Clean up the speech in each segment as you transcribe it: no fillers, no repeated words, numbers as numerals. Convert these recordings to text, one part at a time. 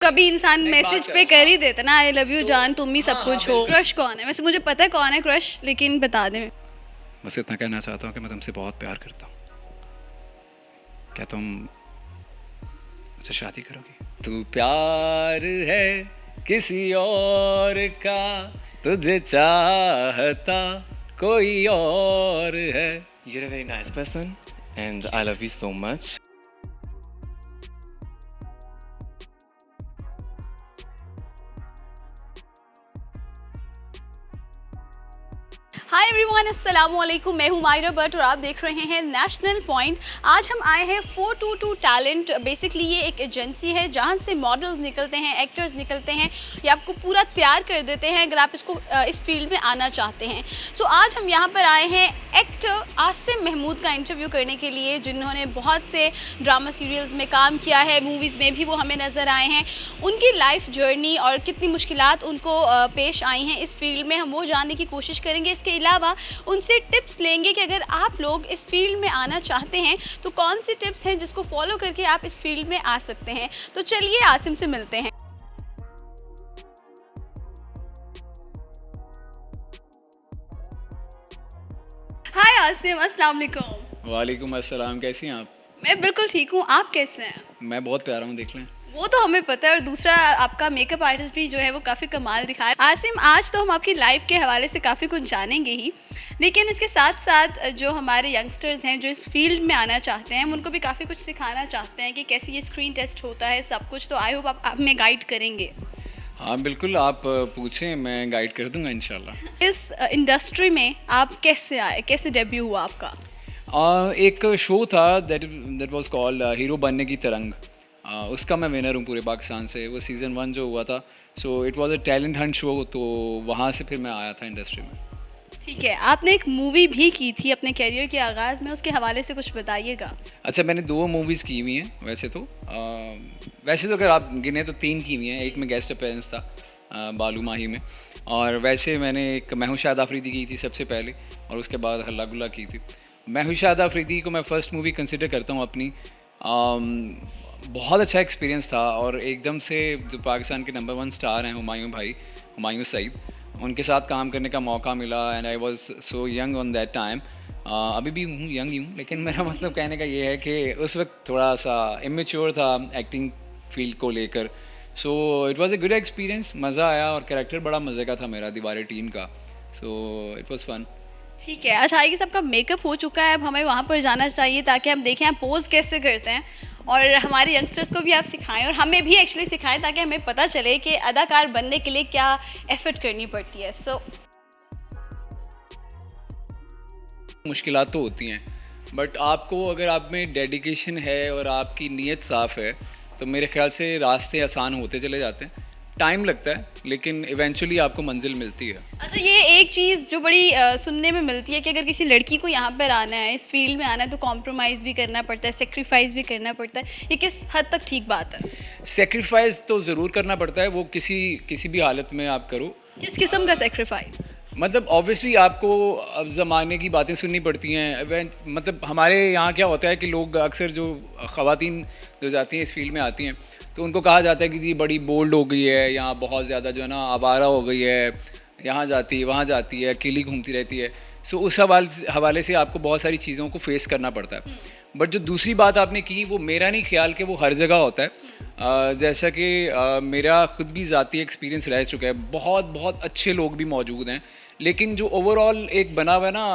कभी इंसान नहीं, बात मैसेज कर पे रहा कर हूँ। ही देता ना, आई लव यू जान, तुम ही हाँ, सब हाँ, कुछ हो। बिल्कुल। क्रश कौन है? वैसे मुझे पता है कौन है क्रश, लेकिन बता दे। बस इतना कहना चाहता हूँ कि मैं तुमसे बहुत प्यार करता हूँ। क्या तुम मुझसे शादी करोगी? तू प्यार है किसी और का, तुझे चाहता कोई और है। You're a very nice person, and I love you so much. Hi everyone, अस्सलाम वालेकुम। मैं हूँ मायरा भट्ट और आप देख रहे हैं नेशनल पॉइंट। आज हम आए हैं 422 टैलेंट। बेसिकली ये एक एजेंसी है जहाँ से मॉडल्स निकलते हैं, एक्टर्स निकलते हैं। ये आपको पूरा तैयार कर देते हैं अगर आप इस फील्ड में आना चाहते हैं। सो आज हम यहाँ पर आए हैं एक्टर आसिम महमूद का इंटरव्यू करने के लिए, जिन्होंने बहुत से ड्रामा सीरियल्स में काम किया है, मूवीज़ में भी वो हमें नज़र आए हैं। उनकी लाइफ जर्नी और कितनी मुश्किलात उनको पेश आई हैं इस फील्ड में, हम वो जानने की कोशिश करेंगे। इसके अलावा उनसे टिप्स लेंगे कि अगर आप लोग इस फील्ड में आना चाहते हैं तो कौन सी टिप्स हैं जिसको फॉलो करके आप इस फील्ड में आ सकते हैं। तो चलिए आसिम से मिलते हैं। हाय आसिम, अस्सलाम वालेकुम। वालेकुम अस्सलाम, कैसी हैं आप? मैं बिल्कुल ठीक हूँ, आप कैसे हैं? मैं बहुत प्यारा हूँ, देख लें। वो तो हमें पता है, और दूसरा आपका मेकअप आर्टिस्ट भी जो है वो काफ़ी कमाल दिखा रहा है। आसिम, आज तो हम आपकी लाइफ के हवाले से काफ़ी कुछ जानेंगे ही, लेकिन इसके साथ साथ जो हमारे यंगस्टर्स हैं जो इस फील्ड में आना चाहते हैं, हम उनको भी काफ़ी कुछ सिखाना चाहते हैं कि कैसे ये स्क्रीन टेस्ट होता है, सब कुछ। तो आई होप आप हमें गाइड करेंगे। हाँ बिल्कुल, आप पूछें, मैं गाइड कर दूंगा इंशाल्लाह। इस इंडस्ट्री में आप कैसे आए, कैसे डेब्यू हुआ आपका? एक शो था दैट वाज कॉल्ड हीरो बनने की तरंग। उसका मैं विनर हूँ पूरे पाकिस्तान से। वो सीज़न 1 जो हुआ था, सो it was a talent Hunt show. तो वहाँ से फिर मैं आया था इंडस्ट्री में। ठीक है, आपने एक मूवी भी की थी अपने करियर के आगाज़ में, उसके हवाले से कुछ बताइएगा। अच्छा, मैंने 2 मूवीज़ की हुई हैं वैसे तो। वैसे तो अगर आप गिने तो 3 की हुई हैं। एक में गेस्ट अपीयरेंस था बालू माही में, और वैसे मैंने एक मैं हूँ शाहिद आफरीदी की थी सबसे पहले, और उसके बाद हल्ला गुल्ला की थी। मैं हूँ शाहिद आफरीदी को मैं फ़र्स्ट मूवी कंसिडर करता हूँ अपनी। बहुत अच्छा एक्सपीरियंस था, और एकदम से जो पाकिस्तान के नंबर 1 स्टार हैं हुमायूं भाई, हुमायूं सईद, उनके साथ काम करने का मौका मिला। And I was so young on that time. अभी भी हूँ, यंग ही हूँ, लेकिन मेरा मतलब कहने का ये है कि उस वक्त थोड़ा सा इमेच्योर था एक्टिंग फील्ड को लेकर। सो it was a good experience, मज़ा आया, और कैरेक्टर बड़ा मज़े का था मेरा, दीवार टीन का। So it was fun. ठीक है, अच्छा, ये सबका मेकअप हो चुका है, अब हमें वहाँ पर जाना चाहिए ताकि हम देखें आप पोज कैसे करते हैं, और हमारे यंगस्टर्स को भी आप सिखाएं और हमें भी एक्चुअली सिखाएं, ताकि हमें पता चले कि अदाकार बनने के लिए क्या एफर्ट करनी पड़ती है। सो मुश्किलात तो होती हैं, बट आपको अगर आप में डेडिकेशन है और आपकी नीयत साफ़ है तो मेरे ख्याल से रास्ते आसान होते चले जाते हैं। टाइम लगता है, लेकिन इवेंचुअली आपको मंजिल मिलती है। अच्छा, ये एक चीज़ जो बड़ी सुनने में मिलती है कि अगर किसी लड़की को यहाँ पर आना है, इस फील्ड में आना है, तो कॉम्प्रोमाइज़ भी करना पड़ता है, सेक्रीफाइस भी करना पड़ता है। ये किस हद तक ठीक बात है? सेक्रीफाइस तो ज़रूर करना पड़ता है, वो किसी भी हालत में आप करो। किस किस्म का सेक्रीफाइस? मतलब ऑब्वियसली आपको अब ज़माने की बातें सुननी पड़ती हैं। मतलब हमारे यहाँ क्या होता है कि लोग अक्सर जो ख़वातीन जो जाती हैं इस फील्ड में आती हैं, तो उनको कहा जाता है कि जी बड़ी बोल्ड हो गई है, यहाँ बहुत ज़्यादा जो है ना आवारा हो गई है, यहाँ जाती है वहाँ जाती है, अकेली घूमती रहती है। सो उस हवाले से आपको बहुत सारी चीज़ों को फेस करना पड़ता है। बट जो दूसरी बात आपने की, वो मेरा नहीं ख्याल कि वो हर जगह होता है। जैसा कि मेरा खुद भी ज़ाती एक्सपीरियंस रह चुका है, बहुत बहुत अच्छे लोग भी मौजूद हैं, लेकिन जो ओवरऑल एक बना हुआ है ना,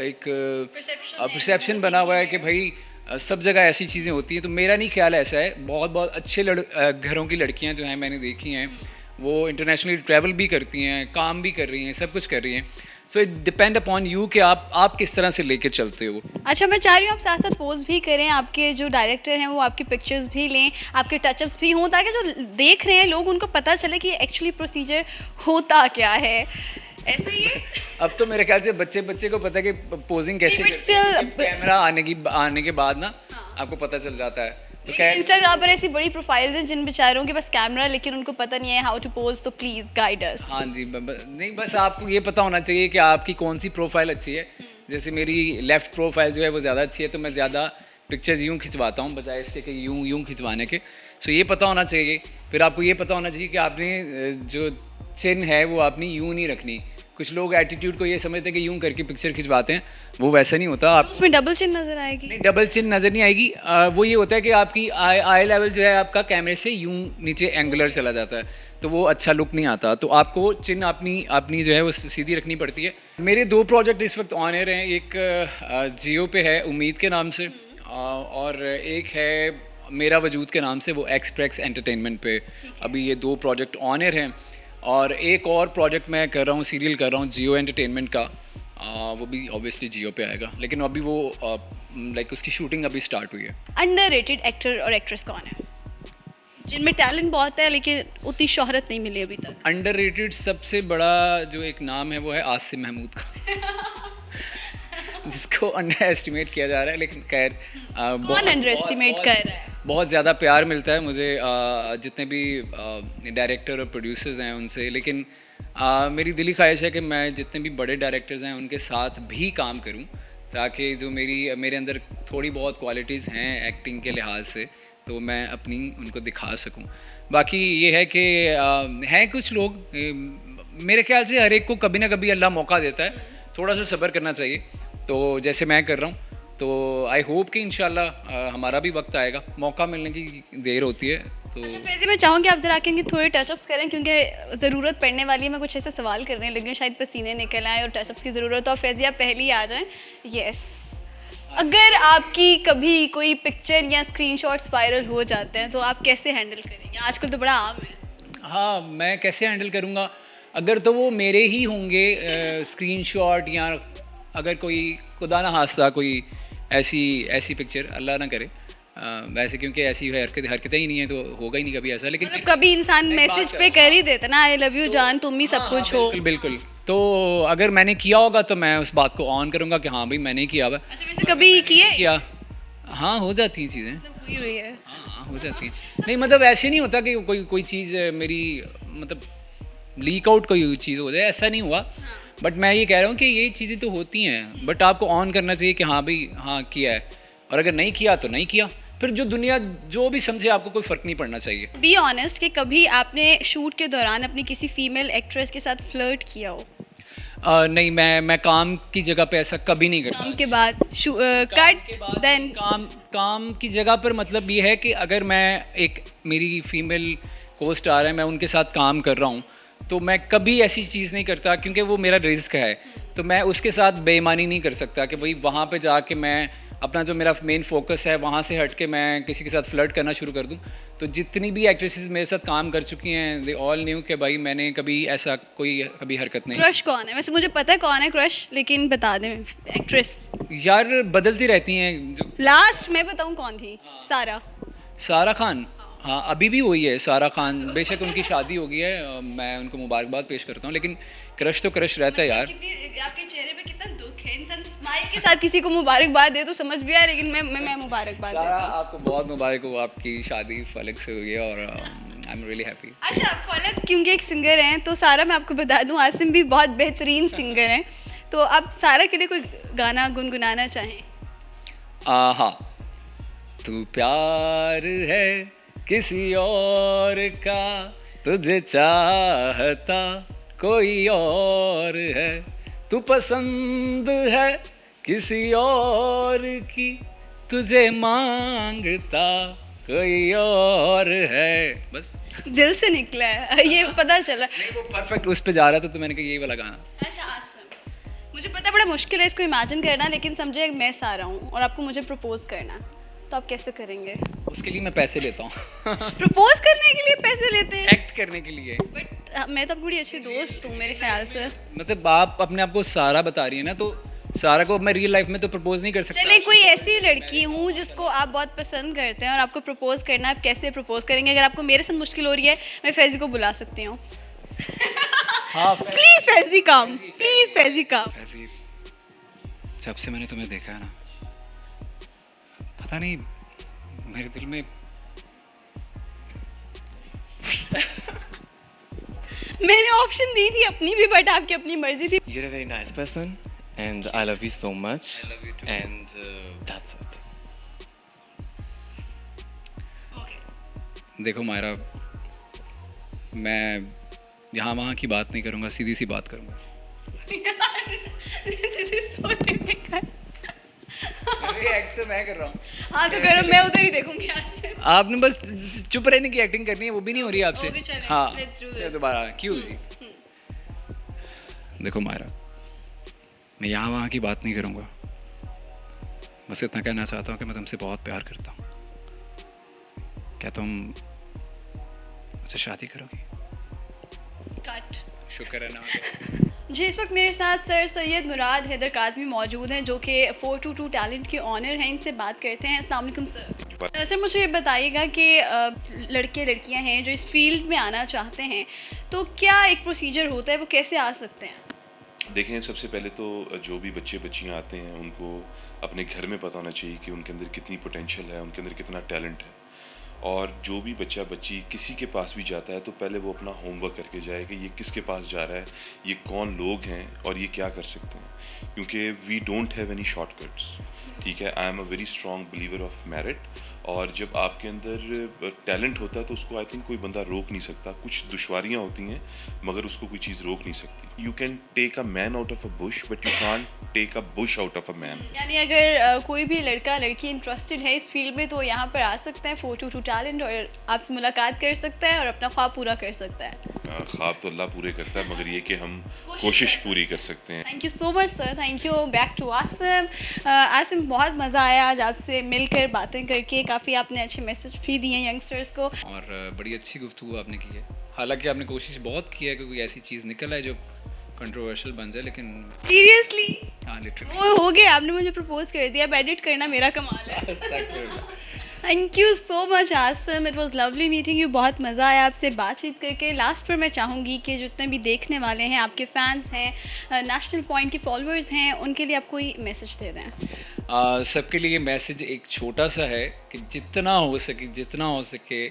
एक परसेप्शन बना हुआ है कि भाई सब जगह ऐसी चीज़ें होती हैं, तो मेरा नहीं ख्याल ऐसा है। बहुत बहुत अच्छे घरों की लड़कियां जो हैं मैंने देखी हैं, वो इंटरनेशनली ट्रैवल भी करती हैं, काम भी कर रही हैं, सब कुछ कर रही हैं। So it depend upon you कि आप किस तरह से लेके चलते हो। अच्छा, मैं चाह रही हूँ आप साथ साथ पोज भी करें, आपके जो डायरेक्टर हैं वो आपकी पिक्चर्स भी लें, आपके टचअप्स भी हों, ताकि जो देख रहे हैं लोग उनको पता चले कि एक्चुअली प्रोसीजर होता क्या है। ऐसे ही है? अब तो मेरे ख्याल से बच्चे को पता है कि पोजिंग कैसे But करते हैं। still- कैमरा आने के बाद ना आपको पता चल जाता है। तो इंस्टाग्राम पर ऐसी बड़ी प्रोफाइल्स हैं जिन बेचारों के पास कैमरा, लेकिन उनको पता नहीं है हाउ टू पोज। तो प्लीज गाइड अस। हाँ जी, नहीं, बस आपको ये पता होना चाहिए कि आपकी कौन सी प्रोफाइल अच्छी है। जैसे मेरी लेफ़्ट प्रोफाइल जो है वो ज़्यादा अच्छी है, तो मैं ज़्यादा पिक्चर्स यूँ खिंचवाता हूँ बजाय इसके कि यूँ खिंचवाने के। सो ये पता होना चाहिए। फिर आपको ये पता होना चाहिए कि आपने जो चिन है वो आपने यूँ नहीं रखनी। कुछ लोग एटीट्यूड को ये समझते हैं कि यूँ करके पिक्चर खिंचवाते हैं, वो वैसा नहीं होता। आप उसमें डबल चिन नजर आएगी। नहीं, डबल चिन नज़र नहीं आएगी। वो ये होता है कि आपकी आई लेवल जो है आपका कैमरे से यूं नीचे एंगुलर चला जाता है, तो वो अच्छा लुक नहीं आता। तो आपको चिन अपनी जो है वो सीधी रखनी पड़ती है। मेरे 2 प्रोजेक्ट इस वक्त ऑन एयर हैं। एक जियो पे है उम्मीद के नाम से, और एक है मेरा वजूद के नाम से, वो एक्सप्रेस एंटरटेनमेंट पे। अभी ये 2 प्रोजेक्ट ऑन एयर हैं। और एक और प्रोजेक्ट मैं कर रहा हूँ, सीरियल कर रहा हूँ जियो एंटरटेनमेंट का। वो भी ऑब्वियसली जियो पे आएगा, लेकिन अभी वो लाइक उसकी शूटिंग अभी स्टार्ट हुई है। अंडररेटेड एक्टर और एक्ट्रेस कौन है जिनमें टैलेंट बहुत है लेकिन उतनी शोहरत नहीं मिली अभी तक? अंडररेटेड सबसे बड़ा जो एक नाम है वो है आसिम महमूद का जिसको अंडर एस्टिमेट किया जा रहा है, लेकिन खैर कौन अंडर एस्टिमेट कर रहा है? बहुत ज़्यादा प्यार मिलता है मुझे जितने भी डायरेक्टर और प्रोड्यूसर्स हैं उनसे। लेकिन मेरी दिली ख्वाहिश है कि मैं जितने भी बड़े डायरेक्टर्स हैं उनके साथ भी काम करूं, ताकि जो मेरे अंदर थोड़ी बहुत क्वालिटीज़ हैं एक्टिंग के लिहाज से, तो मैं अपनी उनको दिखा सकूं। बाकी ये है कि हैं कुछ लोग, मेरे ख्याल से हर एक को कभी ना कभी अल्लाह मौका देता है, थोड़ा सा सब्र करना चाहिए। तो जैसे मैं कर रहा हूँ, तो आई होप कि इंशाल्लाह हमारा भी वक्त आएगा, मौका मिलने की देर होती है। तो अच्छा फैज़ी, मैं चाहूँगी आप ज़रा आके थोड़े टचअप्स करें, क्योंकि ज़रूरत पड़ने वाली है। मैं कुछ ऐसे सवाल करने लगी हूँ, शायद पसीने निकल आए और टचअप्स की ज़रूरत हो। और फैज़ी आप पहले ही आ जाएं। यस, अगर आपकी कभी कोई पिक्चर या स्क्रीनशॉट्स वायरल हो जाते हैं तो आप कैसे हैंडल करेंगे? आजकल तो बड़ा आम है। हाँ, मैं कैसे हैंडल करूँगा? अगर तो वो मेरे ही होंगे स्क्रीनशॉट, या अगर कोई खुदा ना खास्ता कोई ऐसी पिक्चर, अल्लाह ना करे वैसे, क्योंकि ऐसी हरकतें ही नहीं है तो होगा ही नहीं कभी ऐसा। लेकिन मतलब कभी इंसान मैसेज पे कर ही देता ना, आई लव यू जान, तुम ही सब कुछ हो। बिल्कुल बिल्कुल। तो अगर मैंने किया होगा तो मैं उस बात को ऑन करूँगा कि हाँ भाई मैंने ही किया हुआ। अच्छा, वैसे कभी किया? हाँ, हो जाती हैं चीज़ें। हुई हुई है। हाँ, हो जाती हैं। नहीं मतलब ऐसे नहीं होता कि कोई चीज़ मेरी मतलब लीक आउट कोई चीज़ हो जाए, ऐसा नहीं हुआ। बट मैं ये कह रहा हूँ कि ये चीज़ें तो होती हैं, बट आपको ऑन करना चाहिए कि हाँ भाई हाँ किया है, और अगर नहीं किया तो नहीं किया। फिर जो दुनिया जो भी समझे, आपको कोई फ़र्क नहीं पड़ना चाहिए। बी ऑनेस्ट कि कभी आपने शूट के दौरान अपनी किसी फीमेल एक्ट्रेस के साथ फ्लर्ट किया हो? नहीं, मैं काम की जगह पे ऐसा कभी नहीं करता। काम के बाद कट देन काम की जगह पर मतलब ये है कि अगर मेरी फीमेल को स्टार है, मैं उनके साथ काम कर रहा हूँ, तो मैं कभी ऐसी चीज़ नहीं करता, क्योंकि वो मेरा रिस्क है। तो मैं उसके साथ बेईमानी नहीं कर सकता कि भाई वहाँ पे जाके मैं अपना जो मेरा मेन फोकस है वहाँ से हट के मैं किसी के साथ फ्लर्ट करना शुरू कर दूँ। तो जितनी भी एक्ट्रेसेस मेरे साथ काम कर चुकी हैं, दे ऑल न्यू कि भाई मैंने कभी ऐसा कभी हरकत नहीं। क्रश कौन है? वैसे मुझे पता है कौन है क्रश, लेकिन बता दें एक्ट्रेस। यार बदलती रहती हैं। जो लास्ट मैं बताऊँ कौन थी? सारा खान। हाँ, अभी भी वही है सारा खान। बेशक उनकी शादी हो गई है, मैं उनको मुबारकबाद पेश करता हूँ, लेकिन क्रश तो क्रश रहता है यार। आपके चेहरे पे कितना दुख है। इंसान स्माइल के साथ किसी को मुबारकबाद दे तो समझ भी आए, लेकिन मैं मुबारकबाद सारा, देता हूँ। आपको बहुत मुबारक हो, आपकी शादी फलक से हुई है, और आई एम रियली हैप्पी। अच्छा, फलक क्योंकि एक सिंगर हैं, तो सारा मैं आपको बता दूं आसिम भी बहुत बेहतरीन सिंगर हैं। तो आप सारा के लिए कोई गाना गुनगुनाना चाहें? हाँ। तू प्यार है किसी और का, तुझे चाहता कोई और है, तू पसंद है किसी और की, तुझे मांगता कोई और है। बस दिल से निकला है ये पता चला। नहीं, वो परफेक्ट उस पे जा रहा था, तो मैंने कहा यही वाला गाना। अच्छा आसिम, मुझे पता बड़ा मुश्किल है इसको इमेजिन करना, लेकिन समझे मैं सारा हूँ और आपको मुझे प्रपोज करना, तो आप कैसे करेंगे? उसके लिए मैं पैसे लेता हूँ प्रपोज करने के लिए पैसे लेते हैं? एक्ट करने के लिए। बट मैं तो बड़ी अच्छी दोस्त हूँ मेरे ख्याल से। मतलब आप अपने आप को सारा बता रही है ना, तो सारा को मैं रियल लाइफ में तो प्रपोज नहीं कर सकता। चले कोई ऐसी लड़की हूँ जिसको आप बहुत पसंद करते हैं और आपको प्रपोज करना है, आप कैसे प्रपोज करेंगे? अगर आपको मेरे साथ मुश्किल हो रही है, मैं फैज़ी को बुला सकती हूँ। हाँ, please Faizi come, please Faizi come. Faizi, जब से मैंने तुम्हें देखा है ना, पता नहीं मेरे दिल में मैंने ऑप्शन दी थी अपनी भी, बट आपकी अपनी मर्जी थी. You're a very nice person and I love you so much. I love you too. And that's it. देखो मायरा, मैं यहाँ वहाँ की बात नहीं करूँगा, सीधी सी बात करूँगा। This is so difficult. अरे एक्ट तो मैं कर रहा हूँ। हाँ तो करो, मैं उधर ही देखूंगी आज से। आपने बस चुप रहने की एक्टिंग करनी है, वो भी नहीं हो रही आपसे। Okay, चलें, हाँ let's do this. चलो दोबारा क्यों जी। देखो मायरा, मैं यहाँ वहाँ की बात नहीं करूँगा, बस इतना कहना चाहता हूँ कि मैं तुमसे बहुत प्यार करता हूँ। क्या तुम मुझसे शादी करोगी? Cut. शुक्र है ना। जी, इस वक्त मेरे साथ सर सैयद मुराद हैदर काज़मी मौजूद हैं, जो कि 422 टैलेंट के ऑनर हैं। इनसे बात करते हैं। अस्सलाम वालेकुम सर। सर मुझे ये बताइएगा कि लड़के लड़कियां हैं जो इस फील्ड में आना चाहते हैं, तो क्या एक प्रोसीजर होता है, वो कैसे आ सकते हैं? देखें, सबसे पहले तो जो भी बच्चे बच्चियाँ आते हैं उनको अपने घर में पता होना चाहिए कि उनके अंदर कितनी पोटेंशियल है, उनके अंदर कितना टैलेंट है। और जो भी बच्चा बच्ची किसी के पास भी जाता है तो पहले वो अपना होमवर्क करके जाए कि ये किसके पास जा रहा है, ये कौन लोग हैं और ये क्या कर सकते हैं, क्योंकि we don't have any shortcuts. ठीक है, I am a very strong believer of merit. और जब आपके अंदर टैलेंट होता है तो उसको आई थिंक कोई बंदा रोक नहीं सकता। कुछ दुश्वारियाँ होती हैं मगर उसको कोई चीज़ रोक नहीं सकती। You can take a man out of a bush but you can't take a bush out of a man. यानी अगर कोई भी लड़का लड़की इंटरेस्टेड है इस फील्ड में तो यहाँ पर आ सकता है 422 टैलेंट, और आपसे मुलाकात कर सकता है और अपना ख्वाब पूरा कर सकता है। ख्वाब तो अल्लाह पूरे करता है, मगर ये कि हम कोशिश पूरी कर सकते हैं। Thank you so much sir, thank you. Back to Asim. Asim, बहुत मज़ा आया आज आपसे मिलकर, बातें करके। काफ़ी आपने अच्छे मैसेज भी दिए यंगस्टर्स को, और बड़ी अच्छी गुफ्तगू आपने की है। हालांकि आपने कोशिश बहुत की है कि कोई ऐसी चीज़ निकल आए जो कंट्रोवर्शियल बन जाए, लेकिन सीरियसली हाँ लिटरली वो हो गया। आपने मुझे प्रपोज कर दिया, अब एडिट करना मेरा कमाल है। Thank you so much Asim, it was lovely meeting you. बहुत मज़ा आया आपसे बातचीत करके। लास्ट पर मैं चाहूँगी कि जितने भी देखने वाले हैं, आपके फैंस हैं, नेशनल पॉइंट के फॉलोअर्स हैं, उनके लिए आप कोई मैसेज दे दें। सबके लिए मैसेज एक छोटा सा है कि जितना हो सके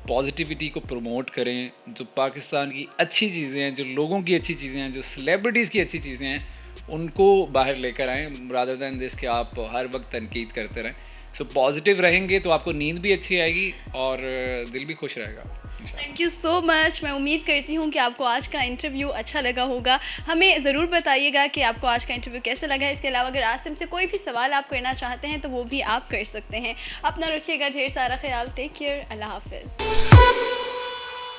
पॉजिटिविटी को प्रमोट करें। जो पाकिस्तान की अच्छी चीज़ें हैं, जो लोगों की अच्छी चीज़ें हैं, जो सेलिब्रिटीज़ की अच्छी चीज़ें हैं, उनको बाहर लेकर आएँ, रादर दैन दिस कि आप हर वक्त तनकीद करते रहें। सो पॉजिटिव रहेंगे तो आपको नींद भी अच्छी आएगी और दिल भी खुश रहेगा। Thank you so much. मैं उम्मीद करती हूँ कि आपको आज का इंटरव्यू अच्छा लगा होगा। हमें ज़रूर बताइएगा कि आपको आज का इंटरव्यू कैसा लगा। इसके अलावा अगर आसिम से कोई भी सवाल आप करना चाहते हैं तो वो भी आप कर सकते हैं। अपना रखिएगा ढेर सारा ख्याल। Take care. अल्लाह हाफिज़।